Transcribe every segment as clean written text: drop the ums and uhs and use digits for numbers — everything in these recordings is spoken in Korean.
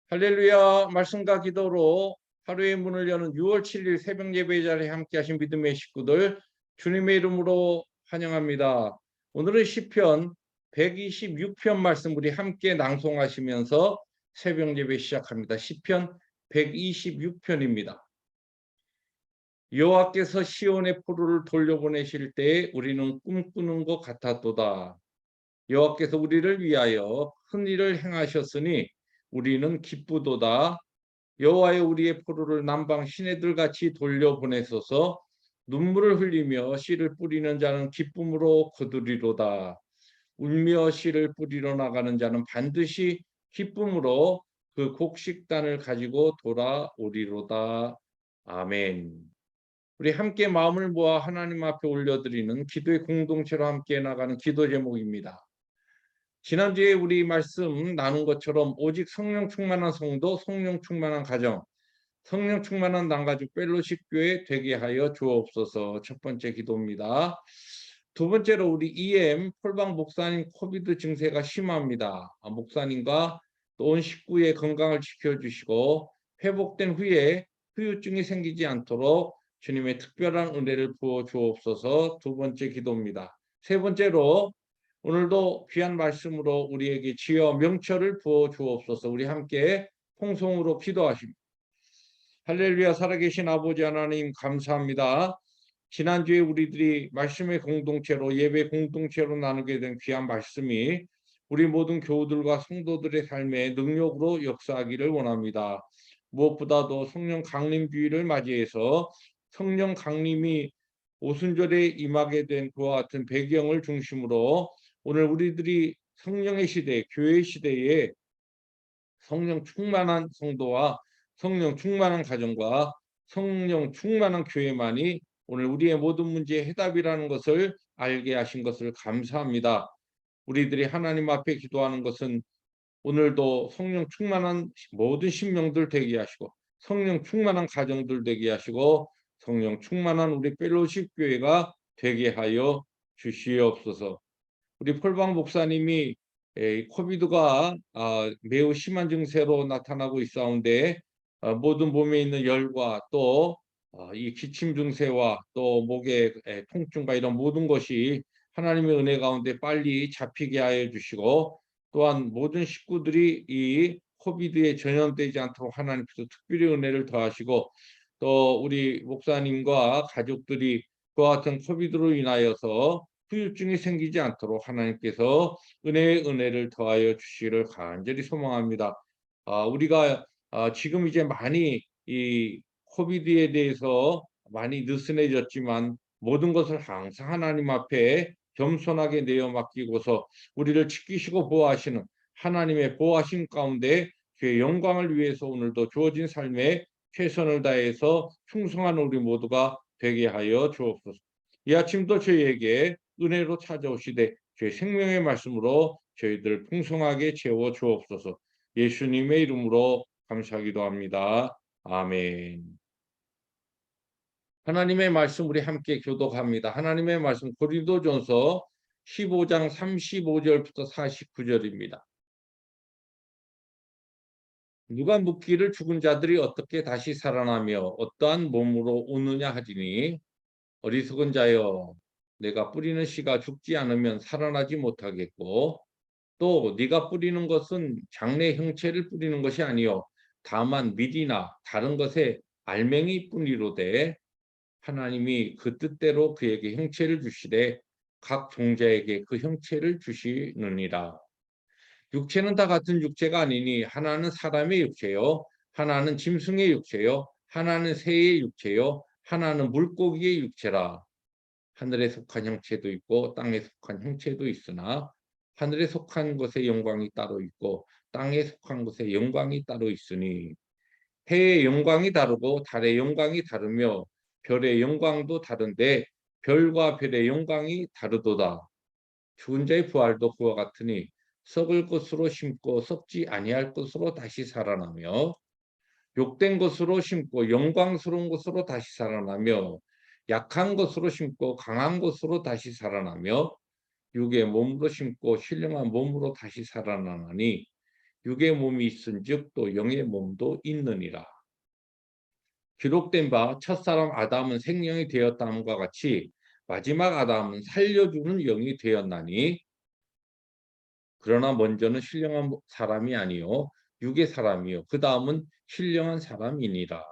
할렐루야. 말씀과 기도로 하루의 문을 여는 6월 7일 새벽 예배 자리에 함께 하신 믿음의 식구들 주님의 이름으로 환영합니다. 오늘은 시편 126편 말씀 우리 함께 낭송하시면서 새벽 예배 시작합니다. 시편 126편입니다. 여호와께서 시온의 포로를 돌려보내실 때에 우리는 꿈꾸는 것 같았도다. 여호와께서 우리를 위하여 큰 일을 행하셨으니 우리는 기쁘도다. 여호와여 우리의 포로를 남방 시내들 같이 돌려보내소서. 눈물을 흘리며 씨를 뿌리는 자는 기쁨으로 거두리로다. 울며 씨를 뿌리러 나가는 자는 반드시 기쁨으로 그 곡식단을 가지고 돌아오리로다. 아멘. 우리 함께 마음을 모아 하나님 앞에 올려드리는 기도의 공동체로 함께 나가는 기도 제목입니다. 지난주에 우리 말씀 나눈 것처럼 오직 성령 충만한 성도, 성령 충만한 가정, 성령 충만한 남가족 펠로십 교회 되게 하여 주옵소서. 첫 번째 기도입니다. 두 번째로 우리 EM 폴방 목사님 코비드 증세가 심합니다. 목사님과 또 온 식구의 건강을 지켜주시고 회복된 후에 후유증이 생기지 않도록 주님의 특별한 은혜를 부어 주옵소서. 두 번째 기도입니다. 세 번째로 오늘도 귀한 말씀으로 우리에게 지혜와 명철을 부어 주옵소서. 우리 함께 통성으로 기도하십니다. 할렐루야. 살아계신 아버지 하나님 감사합니다. 지난주에 우리들이 말씀의 공동체로 예배 공동체로 나누게 된 귀한 말씀이 우리 모든 교우들과 성도들의 삶에 능력으로 역사하기를 원합니다. 무엇보다도 성령 강림주의를 맞이해서 성령 강림이 오순절에 임하게 된 그와 같은 배경을 중심으로 오늘 우리들이 성령의 시대, 교회 시대에 성령 충만한 성도와 성령 충만한 가정과 성령 충만한 교회만이 오늘 우리의 모든 문제의 해답이라는 것을 알게 하신 것을 감사합니다. 우리들이 하나님 앞에 기도하는 것은 오늘도 성령 충만한 모든 심령들 되게 하시고 성령 충만한 가정들 되게 하시고 성령 충만한 우리 펠로십 교회가 되게 하여 주시옵소서. 우리 폴방 목사님이 코비드가 매우 심한 증세로 나타나고 있사온데 모든 몸에 있는 열과 또 이 기침 증세와 또 목의 통증과 이런 모든 것이 하나님의 은혜 가운데 빨리 잡히게 하여 주시고 또한 모든 식구들이 이 코비드에 전염되지 않도록 하나님께서 특별히 은혜를 더하시고 또 우리 목사님과 가족들이 그와 같은 코비드로 인하여서 후유증이 생기지 않도록 하나님께서 은혜의 은혜를 더하여 주시기를 간절히 소망합니다. 우리가 지금 이제 많이 이 코비드에 대해서 많이 느슨해졌지만 모든 것을 항상 하나님 앞에 겸손하게 내어 맡기고서 우리를 지키시고 보호하시는 하나님의 보호하심 가운데 그의 영광을 위해서 오늘도 주어진 삶에 최선을 다해서 충성하는 우리 모두가 되게 하여 주옵소서. 이 아침도 저희에게 은혜로 찾아오시되 저희 생명의 말씀으로 저희들 풍성하게 채워 주옵소서. 예수님의 이름으로 감사하기도 합니다. 아멘. 하나님의 말씀 우리 함께 교독합니다. 하나님의 말씀 고린도전서 15장 35절부터 49절입니다. 누가 묻기를 죽은 자들이 어떻게 다시 살아나며 어떠한 몸으로 오느냐 하지니 어리석은 자여 내가 뿌리는 씨가 죽지 않으면 살아나지 못하겠고 또 네가 뿌리는 것은 장래 형체를 뿌리는 것이 아니요 다만 밀이나 다른 것에 알맹이 뿐이로되 하나님이 그 뜻대로 그에게 형체를 주시되 각 종자에게 그 형체를 주시느니라. 육체는 다 같은 육체가 아니니 하나는 사람의 육체요 하나는 짐승의 육체요 하나는 새의 육체요 하나는 물고기의 육체라. 하늘에 속한 형체도 있고 땅에 속한 형체도 있으나 하늘에 속한 것의 영광이 따로 있고 땅에 속한 것의 영광이 따로 있으니 해의 영광이 다르고 달의 영광이 다르며 별의 영광도 다른데 별과 별의 영광이 다르도다. 죽은 자의 부활도 그와 같으니 썩을 것으로 심고 썩지 아니할 것으로 다시 살아나며 욕된 것으로 심고 영광스러운 것으로 다시 살아나며 약한 것으로 심고 강한 것으로 다시 살아나며 육의 몸으로 심고 신령한 몸으로 다시 살아나니 육의 몸이 있은즉 또 영의 몸도 있느니라. 기록된 바 첫사람 아담은 생명이 되었다함과 같이 마지막 아담은 살려주는 영이 되었나니 그러나 먼저는 신령한 사람이 아니요 육의 사람이요 그 다음은 신령한 사람이니라.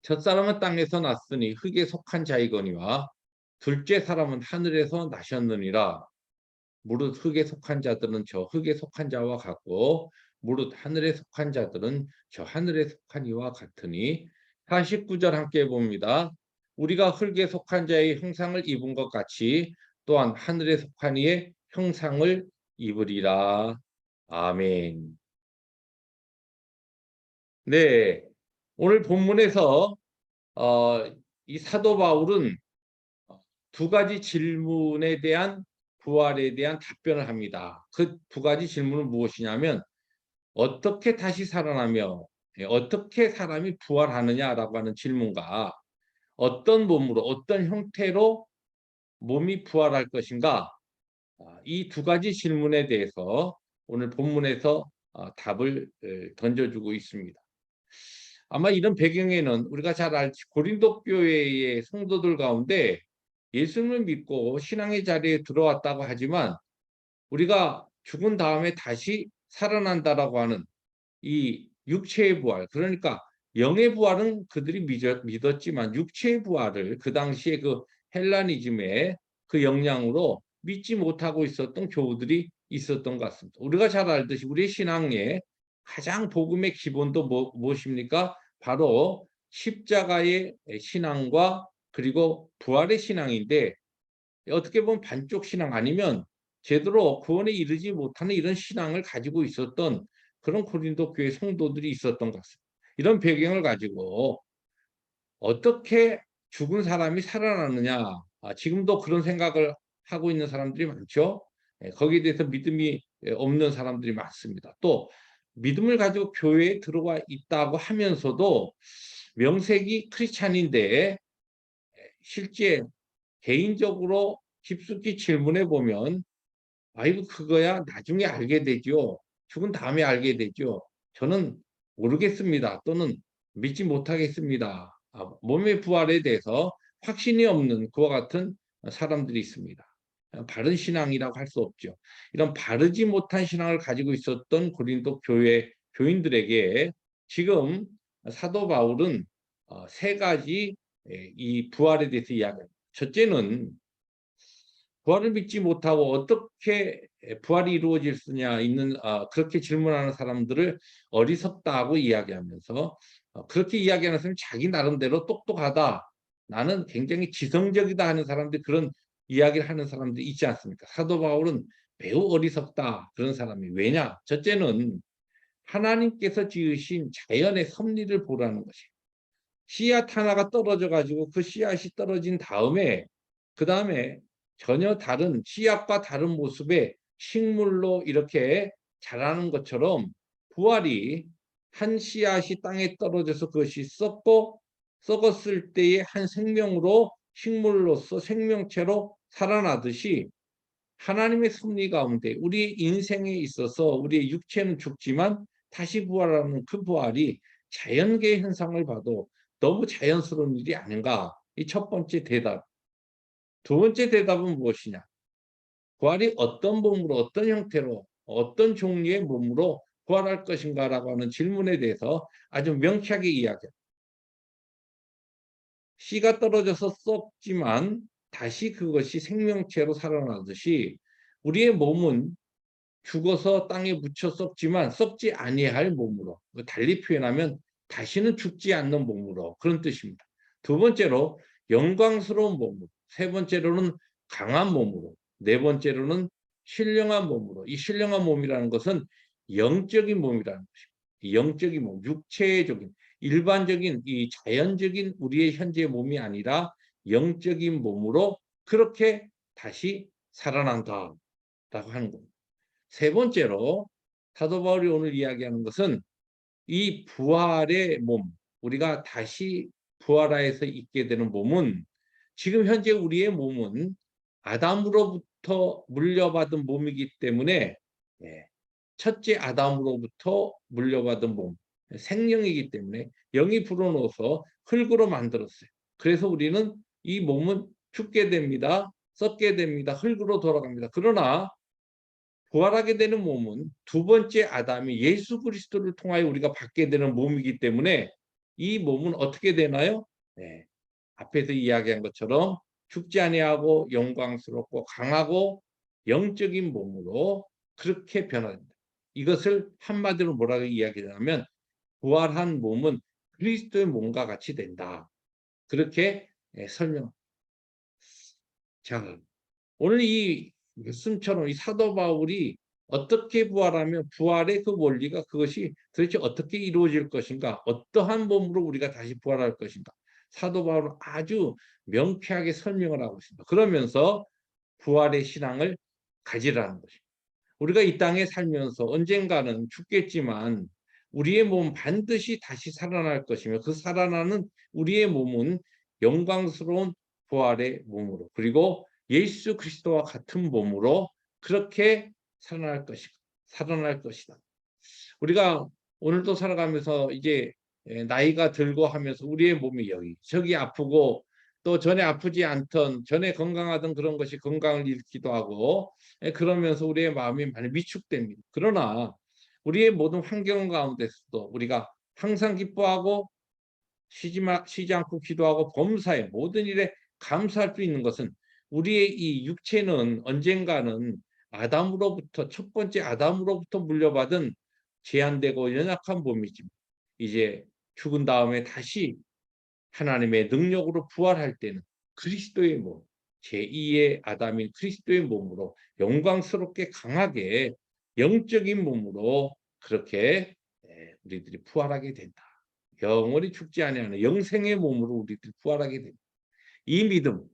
첫사람은 땅에서 났으니 흙에 속한 자이거니와 둘째 사람은 하늘에서 나셨느니라. 무릇 흙에 속한 자들은 저 흙에 속한 자와 같고 무릇 하늘에 속한 자들은 저 하늘에 속한 이와 같으니 49절 함께 봅니다. 우리가 흙에 속한 자의 형상을 입은 것 같이 또한 하늘에 속한 이의 형상을 입으리라. 아멘. 네, 오늘 본문에서 이 사도 바울은 두 가지 질문에 대한 부활에 대한 답변을 합니다. 그 두 가지 질문은 무엇이냐면 어떻게 다시 살아나며 어떻게 사람이 부활하느냐라고 하는 질문과 어떤 몸으로 어떤 형태로 몸이 부활할 것인가 이 두 가지 질문에 대해서 오늘 본문에서 답을 던져주고 있습니다. 아마 이런 배경에는 우리가 잘 알지 고린도 교회의 성도들 가운데 예수님을 믿고 신앙의 자리에 들어왔다고 하지만 우리가 죽은 다음에 다시 살아난다라고 하는 이 육체의 부활, 그러니까 영의 부활은 그들이 믿었지만 육체의 부활을 그 당시에 그 헬라니즘의 그 영향으로 믿지 못하고 있었던 교우들이 있었던 것 같습니다. 우리가 잘 알듯이 우리 신앙의 가장 복음의 기본도 무엇입니까? 바로 십자가의 신앙과 그리고 부활의 신앙인데 어떻게 보면 반쪽 신앙 아니면 제대로 구원에 이르지 못하는 이런 신앙을 가지고 있었던 그런 고린도 교회 성도들이 있었던 것 같습니다. 이런 배경을 가지고 어떻게 죽은 사람이 살아나느냐. 지금도 그런 생각을 하고 있는 사람들이 많죠. 거기에 대해서 믿음이 없는 사람들이 많습니다. 또 믿음을 가지고 교회에 들어와 있다고 하면서도 명색이 크리스찬인데 실제 개인적으로 깊숙이 질문해 보면 아이고 그거야 나중에 알게 되죠. 죽은 다음에 알게 되죠. 저는 모르겠습니다. 또는 믿지 못하겠습니다. 몸의 부활에 대해서 확신이 없는 그와 같은 사람들이 있습니다. 바른 신앙이라고 할 수 없죠. 이런 바르지 못한 신앙을 가지고 있었던 고린도 교회 교인들에게 지금 사도 바울은 세 가지 이 부활에 대해서 이야기합니다. 첫째는 부활을 믿지 못하고 어떻게 부활이 이루어질 수냐 있는 그렇게 질문하는 사람들을 어리석다고 이야기하면서 그렇게 이야기하는 사람이 자기 나름대로 똑똑하다. 나는 굉장히 지성적이다 하는 사람들이 그런 이야기를 하는 사람들이 있지 않습니까? 사도 바울은 매우 어리석다 그런 사람이 왜냐? 첫째는 하나님께서 지으신 자연의 섭리를 보라는 것이에요. 씨앗 하나가 떨어져 가지고 그 씨앗이 떨어진 다음에 그다음에 전혀 다른 씨앗과 다른 모습의 식물로 이렇게 자라는 것처럼 부활이 한 씨앗이 땅에 떨어져서 그것이 썩고 썩었을 때의 한 생명으로 식물로서 생명체로 살아나듯이 하나님의 섭리 가운데 우리의 인생에 있어서 우리의 육체는 죽지만 다시 부활하는 그 부활이 자연계의 현상을 봐도 너무 자연스러운 일이 아닌가. 이 첫 번째 대답. 두 번째 대답은 무엇이냐? 부활이 어떤 몸으로 어떤 형태로 어떤 종류의 몸으로 부활할 것인가라고 하는 질문에 대해서 아주 명쾌하게 이야기합니다. 씨가 떨어져서 썩지만 다시 그것이 생명체로 살아나듯이 우리의 몸은 죽어서 땅에 묻혀 썩지만 썩지 아니할 몸으로 달리 표현하면 다시는 죽지 않는 몸으로 그런 뜻입니다. 두 번째로 영광스러운 몸으로 세 번째로는 강한 몸으로 네 번째로는 신령한 몸으로 이 신령한 몸이라는 것은 영적인 몸이라는 것입니다. 영적인 몸, 육체적인 일반적인 이 자연적인 우리의 현재 몸이 아니라 영적인 몸으로 그렇게 다시 살아난다라고 하는 겁니다. 세 번째로 사도 바울이 오늘 이야기하는 것은 이 부활의 몸, 우리가 다시 부활하여서 있게 되는 몸은 지금 현재 우리의 몸은 아담으로부터 물려받은 몸이기 때문에 첫째 아담으로부터 물려받은 몸, 생명이기 때문에 영이 불어넣어서 흙으로 만들었어요. 그래서 우리는 이 몸은 죽게 됩니다. 썩게 됩니다. 흙으로 돌아갑니다. 그러나 부활하게 되는 몸은 두 번째 아담이 예수 그리스도를 통하여 우리가 받게 되는 몸이기 때문에 이 몸은 어떻게 되나요? 네. 앞에서 이야기한 것처럼 죽지 아니하고 영광스럽고 강하고 영적인 몸으로 그렇게 변화됩니다. 이것을 한마디로 뭐라고 이야기하냐면 부활한 몸은 그리스도의 몸과 같이 된다. 그렇게 설명. 자, 오늘 이 말씀처럼 이 사도 바울이 어떻게 부활하면 부활의 그 원리가 그것이 도대체 어떻게 이루어질 것인가? 어떠한 몸으로 우리가 다시 부활할 것인가? 사도 바울은 아주 명쾌하게 설명을 하고 있습니다. 그러면서 부활의 신앙을 가지라는 것입니다. 우리가 이 땅에 살면서 언젠가는 죽겠지만 우리의 몸 반드시 다시 살아날 것이며 그 살아나는 우리의 몸은 영광스러운 부활의 몸으로 그리고 예수 그리스도와 같은 몸으로 그렇게 살아날 것이다. 우리가 오늘도 살아가면서 이제 나이가 들고 하면서 우리의 몸이 여기 저기 아프고 또 전에 아프지 않던 전에 건강하던 그런 것이 건강을 잃기도 하고 그러면서 우리의 마음이 많이 위축됩니다. 그러나 우리의 모든 환경 가운데서도 우리가 항상 기뻐하고 쉬지 않고 기도하고 범사에 모든 일에 감사할 수 있는 것은 우리의 이 육체는 언젠가는 아담으로부터 첫 번째 아담으로부터 물려받은 제한되고 연약한 몸이지만 이제 죽은 다음에 다시 하나님의 능력으로 부활할 때는 그리스도의 몸, 제2의 아담인 그리스도의 몸으로 영광스럽게 강하게 영적인 몸으로 그렇게 우리들이 부활하게 된다. 영원히 죽지 아니하는 영생의 몸으로 우리들이 부활하게 됩니다. 이 믿음,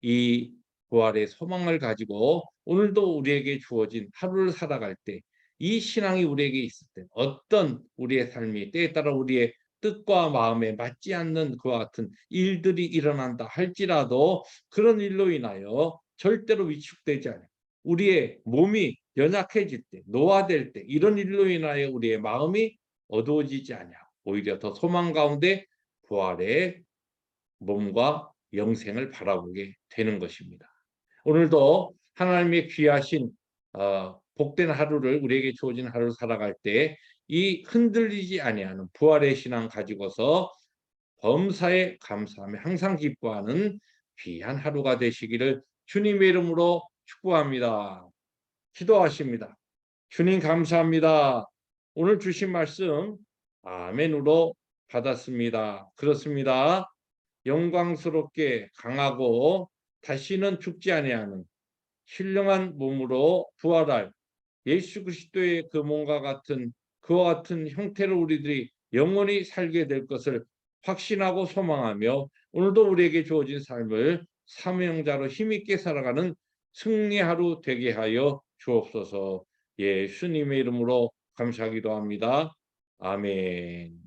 이 부활의 소망을 가지고 오늘도 우리에게 주어진 하루를 살아갈 때 이 신앙이 우리에게 있을 때 어떤 우리의 삶이 때에 따라 우리의 뜻과 마음에 맞지 않는 그와 같은 일들이 일어난다 할지라도 그런 일로 인하여 절대로 위축되지 않아요. 우리의 몸이 연약해질 때, 노화될 때 이런 일로 인하여 우리의 마음이 어두워지지 않아. 오히려 더 소망 가운데 부활의 몸과 영생을 바라보게 되는 것입니다. 오늘도 하나님의 귀하신 복된 하루를 우리에게 주어진 하루를 살아갈 때 이 흔들리지 아니하는 부활의 신앙 가지고서 범사에 감사하며 항상 기뻐하는 귀한 하루가 되시기를 주님의 이름으로 축복합니다. 기도하십니다. 주님 감사합니다. 오늘 주신 말씀 아멘으로 받았습니다. 그렇습니다. 영광스럽게 강하고 다시는 죽지 아니하는 신령한 몸으로 부활할 예수 그리스도의 그 몸과 같은 그와 같은 형태로 우리들이 영원히 살게 될 것을 확신하고 소망하며 오늘도 우리에게 주어진 삶을 사명자로 힘있게 살아가는 승리 하루 되게 하여 주옵소서. 예수님의 이름으로 감사하기도 합니다. 아멘.